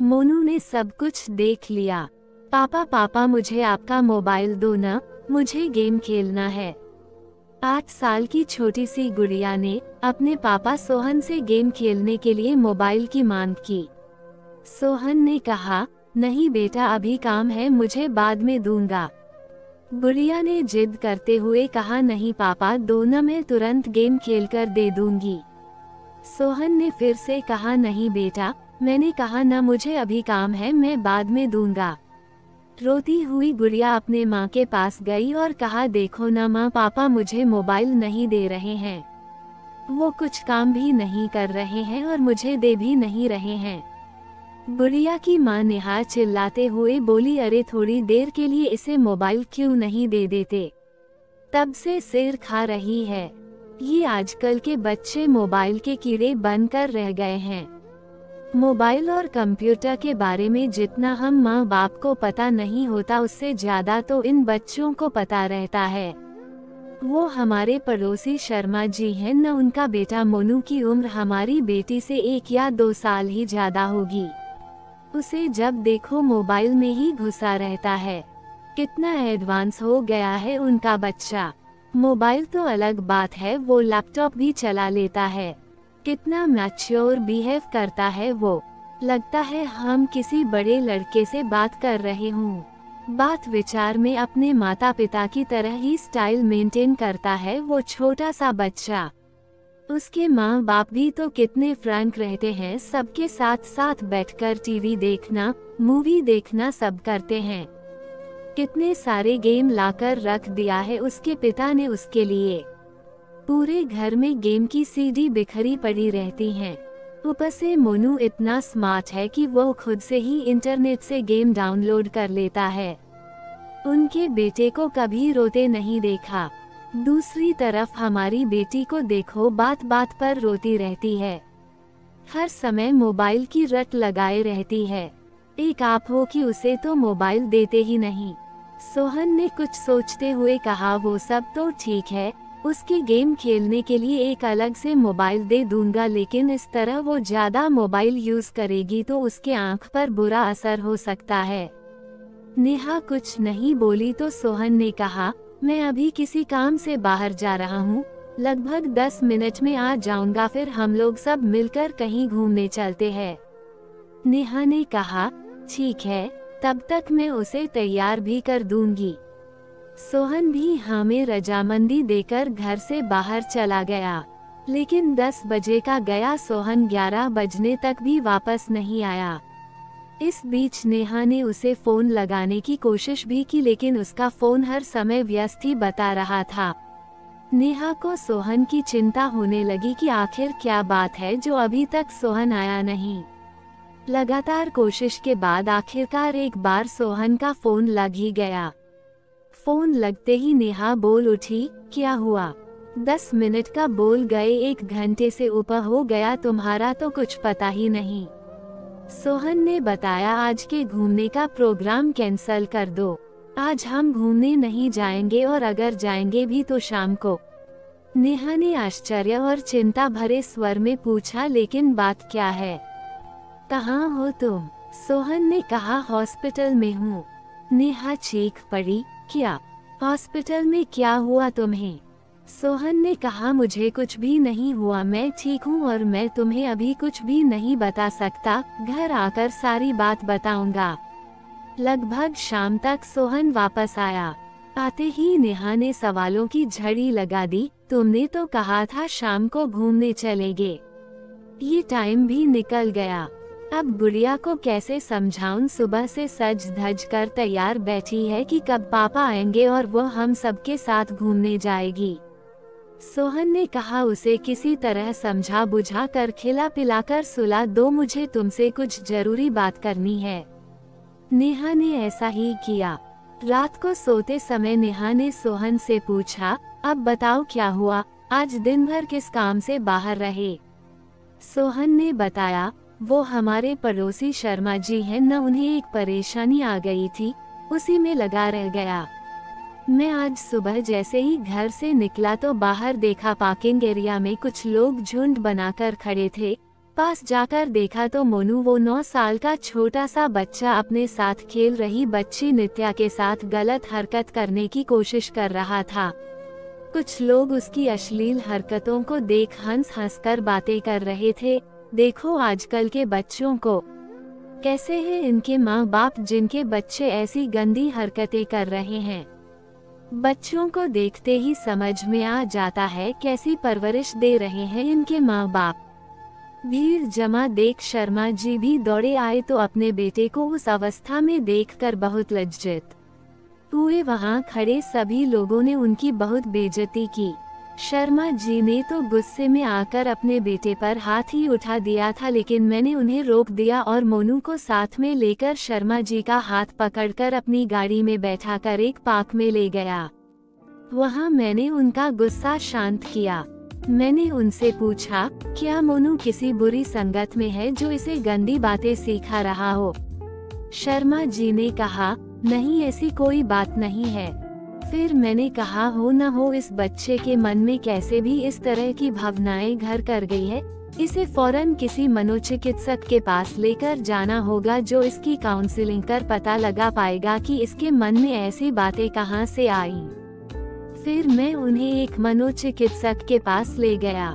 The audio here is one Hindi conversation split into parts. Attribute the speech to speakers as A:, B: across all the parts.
A: मोनू ने सब कुछ देख लिया। पापा पापा मुझे आपका मोबाइल दो ना, मुझे गेम खेलना है। 8 साल की छोटी सी गुड़िया ने अपने पापा सोहन से गेम खेलने के लिए मोबाइल की मांग की। सोहन ने कहा, नहीं बेटा अभी काम है, मुझे बाद में दूंगा। गुड़िया ने जिद करते हुए कहा, नहीं पापा दो ना, मैं तुरंत गेम खेलकर दे दूंगी। सोहन ने फिर से कहा, नहीं बेटा मैंने कहा ना, मुझे अभी काम है, मैं बाद में दूंगा। रोती हुई गुड़िया अपने माँ के पास गई और कहा, देखो ना माँ, पापा मुझे मोबाइल नहीं दे रहे हैं, वो कुछ काम भी नहीं कर रहे हैं और मुझे दे भी नहीं रहे हैं। गुड़िया की माँ नेहा चिल्लाते हुए बोली, अरे थोड़ी देर के लिए इसे मोबाइल क्यों नहीं दे देते, तब से सिर खा रही है। ये आजकल के बच्चे मोबाइल के कीड़े बनकर रह गए हैं। मोबाइल और कंप्यूटर के बारे में जितना हम माँ बाप को पता नहीं होता, उससे ज्यादा तो इन बच्चों को पता रहता है। वो हमारे पड़ोसी शर्मा जी हैं न, उनका बेटा मोनू की उम्र हमारी बेटी से 1 या 2 साल ही ज्यादा होगी। उसे जब देखो मोबाइल में ही घुसा रहता है। कितना एडवांस हो गया है उनका बच्चा। मोबाइल तो अलग बात है, वो लैपटॉप भी चला लेता है। कितना मैच्योर बिहेव करता है वो, लगता है हम किसी बड़े लड़के से बात कर रहे हूँ। बात विचार में अपने माता पिता की तरह ही स्टाइल मेंटेन करता है वो छोटा सा बच्चा। उसके माँ बाप भी तो कितने फ्रैंक रहते हैं, सबके साथ साथ बैठकर टीवी देखना, मूवी देखना सब करते हैं। कितने सारे गेम लाकर रख दिया है उसके पिता ने उसके लिए। पूरे घर में गेम की सीडी बिखरी पड़ी रहती हैं। ऊपर से मोनू इतना स्मार्ट है कि वो खुद से ही इंटरनेट से गेम डाउनलोड कर लेता है। उनके बेटे को कभी रोते नहीं देखा। दूसरी तरफ हमारी बेटी को देखो, बात बात पर रोती रहती है, हर समय मोबाइल की रट लगाए रहती है। एक आप हो कि उसे तो मोबाइल देते ही नहीं। सोहन ने कुछ सोचते हुए कहा, वो सब तो ठीक है, उसके गेम खेलने के लिए एक अलग से मोबाइल दे दूंगा, लेकिन इस तरह वो ज्यादा मोबाइल यूज करेगी तो उसके आंख पर बुरा असर हो सकता है। नेहा कुछ नहीं बोली तो सोहन ने कहा, मैं अभी किसी काम से बाहर जा रहा हूँ, लगभग 10 मिनट में आ जाऊंगा, फिर हम लोग सब मिलकर कहीं घूमने चलते हैं। नेहा ने कहा, ठीक है, तब तक मैं उसे तैयार भी कर दूंगी। सोहन भी हाँ में रजामंदी देकर घर से बाहर चला गया, लेकिन 10 बजे का गया सोहन 11 बजने तक भी वापस नहीं आया। इस बीच नेहा ने उसे फोन लगाने की कोशिश भी की, लेकिन उसका फोन हर समय व्यस्त ही बता रहा था। नेहा को सोहन की चिंता होने लगी कि आखिर क्या बात है जो अभी तक सोहन आया नहीं। लगातार कोशिश के बाद आखिरकार एक बार सोहन का फोन लग ही गया। फोन लगते ही नेहा बोल उठी, क्या हुआ? 10 मिनट का बोल गए, 1 घंटे से ऊपर हो गया, तुम्हारा तो कुछ पता ही नहीं। सोहन ने बताया, आज के घूमने का प्रोग्राम कैंसल कर दो, आज हम घूमने नहीं जाएंगे, और अगर जाएंगे भी तो शाम को। नेहा ने आश्चर्य और चिंता भरे स्वर में पूछा, लेकिन बात क्या है, कहाँ हो तुम? सोहन ने कहा, हॉस्पिटल में हूँ। नेहा चीख पड़ी, क्या हॉस्पिटल में, क्या हुआ तुम्हें? सोहन ने कहा, मुझे कुछ भी नहीं हुआ, मैं ठीक हूँ और मैं तुम्हें अभी कुछ भी नहीं बता सकता, घर आकर सारी बात बताऊंगा। लगभग शाम तक सोहन वापस आया। आते ही नेहा ने सवालों की झड़ी लगा दी, तुमने तो कहा था शाम को घूमने चलेंगे, ये टाइम भी निकल गया, अब गुड़िया को कैसे समझाऊं? सुबह से सज धज कर तैयार बैठी है कि कब पापा आएंगे और वो हम सबके साथ घूमने जाएगी। सोहन ने कहा, उसे किसी तरह समझा बुझा कर खिला पिलाकर सुला दो, मुझे तुमसे कुछ जरूरी बात करनी है। नेहा ने ऐसा ही किया। रात को सोते समय नेहा ने सोहन से पूछा, अब बताओ क्या हुआ, आज दिन भर किस काम से बाहर रहे? सोहन ने बताया, वो हमारे पड़ोसी शर्मा जी हैं न, उन्हें एक परेशानी आ गई थी, उसी में लगा रह गया। मैं आज सुबह जैसे ही घर से निकला तो बाहर देखा पार्किंग एरिया में कुछ लोग झुंड बनाकर खड़े थे, पास जाकर देखा तो मोनू वो 9 साल का छोटा सा बच्चा अपने साथ खेल रही बच्ची नित्या के साथ गलत हरकत करने की कोशिश कर रहा था। कुछ लोग उसकी अश्लील हरकतों को देख हंस हंस कर बातें कर रहे थे। देखो आजकल के बच्चों को कैसे हैं इनके माँ बाप जिनके बच्चे ऐसी गंदी हरकतें कर रहे हैं। बच्चों को देखते ही समझ में आ जाता है कैसी परवरिश दे रहे हैं इनके माँ बाप। भीड़ जमा देख शर्मा जी भी दौड़े आए तो अपने बेटे को उस अवस्था में देखकर बहुत लज्जित हुए। वहां खड़े सभी लोगों ने उनकी बहुत बेइज्जती की। शर्मा जी ने तो गुस्से में आकर अपने बेटे पर हाथ ही उठा दिया था, लेकिन मैंने उन्हें रोक दिया और मोनू को साथ में लेकर शर्मा जी का हाथ पकड़कर अपनी गाड़ी में बैठाकर एक पार्क में ले गया। वहां मैंने उनका गुस्सा शांत किया। मैंने उनसे पूछा, क्या मोनू किसी बुरी संगत में है जो इसे गंदी बातें सिखा रहा हो? शर्मा जी ने कहा, नहीं ऐसी कोई बात नहीं है। फिर मैंने कहा, हो न हो इस बच्चे के मन में कैसे भी इस तरह की भावनाएं घर कर गई है, इसे फौरन किसी मनोचिकित्सक के पास लेकर जाना होगा जो इसकी काउंसलिंग कर पता लगा पाएगा कि इसके मन में ऐसी बातें कहां से आई। फिर मैं उन्हें एक मनोचिकित्सक के पास ले गया।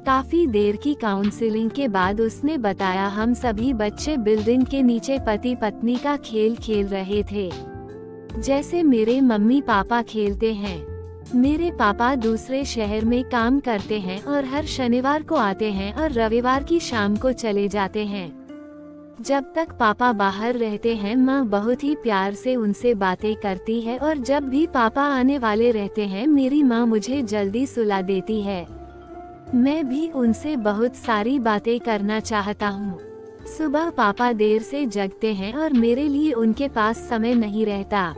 A: काफी देर की काउंसलिंग के बाद उसने बताया, हम सभी बच्चे बिल्डिंग के नीचे पति पत्नी का खेल खेल रहे थे, जैसे मेरे मम्मी पापा खेलते हैं। मेरे पापा दूसरे शहर में काम करते हैं और हर शनिवार को आते हैं और रविवार की शाम को चले जाते हैं। जब तक पापा बाहर रहते हैं माँ बहुत ही प्यार से उनसे बातें करती है और जब भी पापा आने वाले रहते हैं मेरी माँ मुझे जल्दी सुला देती है। मैं भी उनसे बहुत सारी बातें करना चाहता हूँ। सुबह पापा देर से जगते हैं और मेरे लिए उनके पास समय नहीं रहता।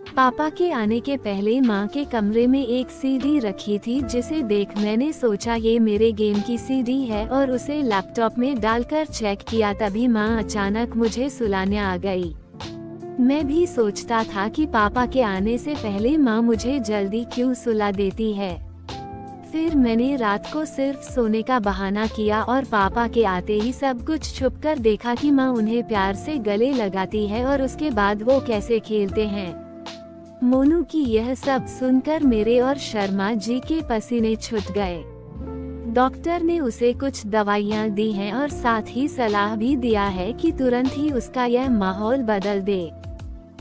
A: पापा के आने के पहले माँ के कमरे में एक सीडी रखी थी जिसे देख मैंने सोचा ये मेरे गेम की सीडी है और उसे लैपटॉप में डालकर चेक किया। तभी माँ अचानक मुझे सुलाने आ गई। मैं भी सोचता था कि पापा के आने से पहले माँ मुझे जल्दी क्यों सुला देती है। फिर मैंने रात को सिर्फ सोने का बहाना किया और पापा के आते ही सब कुछ छुपकर देखा कि माँ उन्हें प्यार से गले लगाती है और उसके बाद वो कैसे खेलते हैं। मोनू की यह सब सुनकर मेरे और शर्मा जी के पसीने छूट गए। डॉक्टर ने उसे कुछ दवाइयाँ दी हैं और साथ ही सलाह भी दिया है कि तुरंत ही उसका यह माहौल बदल दे।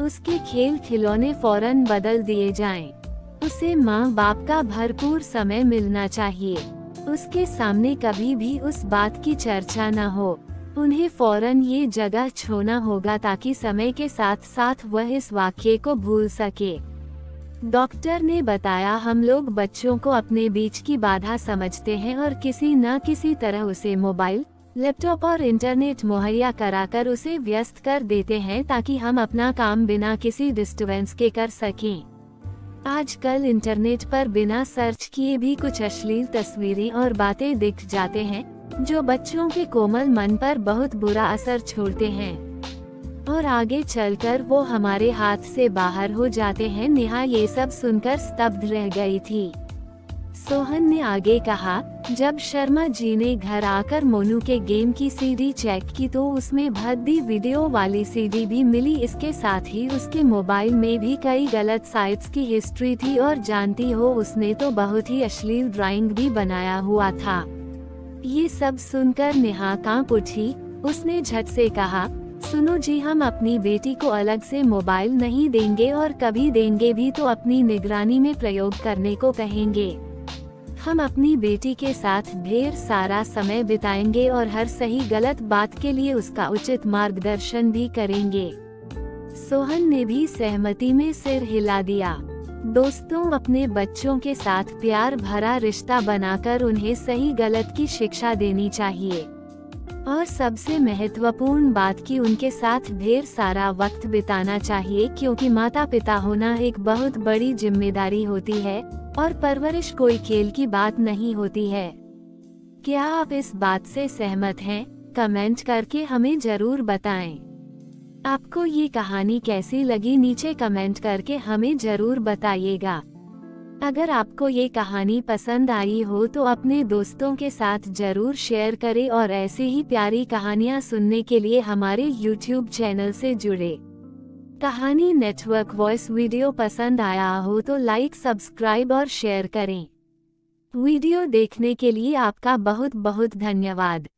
A: उसके खेल खिलौने फौरन बदल दिए जाएं। उसे माँ बाप का भरपूर समय मिलना चाहिए। उसके सामने कभी भी उस बात की चर्चा न हो। उन्हें फौरन ये जगह छोड़ना होगा ताकि समय के साथ साथ वह इस वाक्य को भूल सके। डॉक्टर ने बताया, हम लोग बच्चों को अपने बीच की बाधा समझते हैं और किसी न किसी तरह उसे मोबाइल, लैपटॉप और इंटरनेट मुहैया कराकर उसे व्यस्त कर देते हैं ताकि हम अपना काम बिना किसी डिस्टर्बेंस के कर सकें। आजकल इंटरनेट पर बिना सर्च किए भी कुछ अश्लील तस्वीरें और बातें दिख जाते हैं जो बच्चों के कोमल मन पर बहुत बुरा असर छोड़ते हैं और आगे चलकर वो हमारे हाथ से बाहर हो जाते हैं। नेहा ये सब सुनकर स्तब्ध रह गई थी। सोहन ने आगे कहा, जब शर्मा जी ने घर आकर मोनू के गेम की सीडी चेक की तो उसमें भद्दी वीडियो वाली सीडी भी मिली। इसके साथ ही उसके मोबाइल में भी कई गलत साइट्स की हिस्ट्री थी और जानती हो उसने तो बहुत ही अश्लील ड्राइंग भी बनाया हुआ था। ये सब सुनकर नेहा कांप उठी। उसने झट से कहा, सुनो जी, हम अपनी बेटी को अलग से मोबाइल नहीं देंगे और कभी देंगे भी तो अपनी निगरानी में प्रयोग करने को कहेंगे। हम अपनी बेटी के साथ ढेर सारा समय बिताएंगे और हर सही गलत बात के लिए उसका उचित मार्गदर्शन भी करेंगे। सोहन ने भी सहमति में सिर हिला दिया। दोस्तों, अपने बच्चों के साथ प्यार भरा रिश्ता बनाकर उन्हें सही गलत की शिक्षा देनी चाहिए और सबसे महत्वपूर्ण बात कि उनके साथ ढेर सारा वक्त बिताना चाहिए, क्योंकि माता पिता होना एक बहुत बड़ी जिम्मेदारी होती है और परवरिश कोई खेल की बात नहीं होती है। क्या आप इस बात से सहमत हैं? कमेंट करके हमें जरूर बताएं। आपको ये कहानी कैसी लगी नीचे कमेंट करके हमें जरूर बताइएगा। अगर आपको ये कहानी पसंद आई हो तो अपने दोस्तों के साथ जरूर शेयर करें और ऐसी ही प्यारी कहानियाँ सुनने के लिए हमारे YouTube चैनल से जुड़े। कहानी नेटवर्क वॉइस वीडियो पसंद आया हो तो लाइक, सब्सक्राइब और शेयर करें। वीडियो देखने के लिए आपका बहुत बहुत धन्यवाद।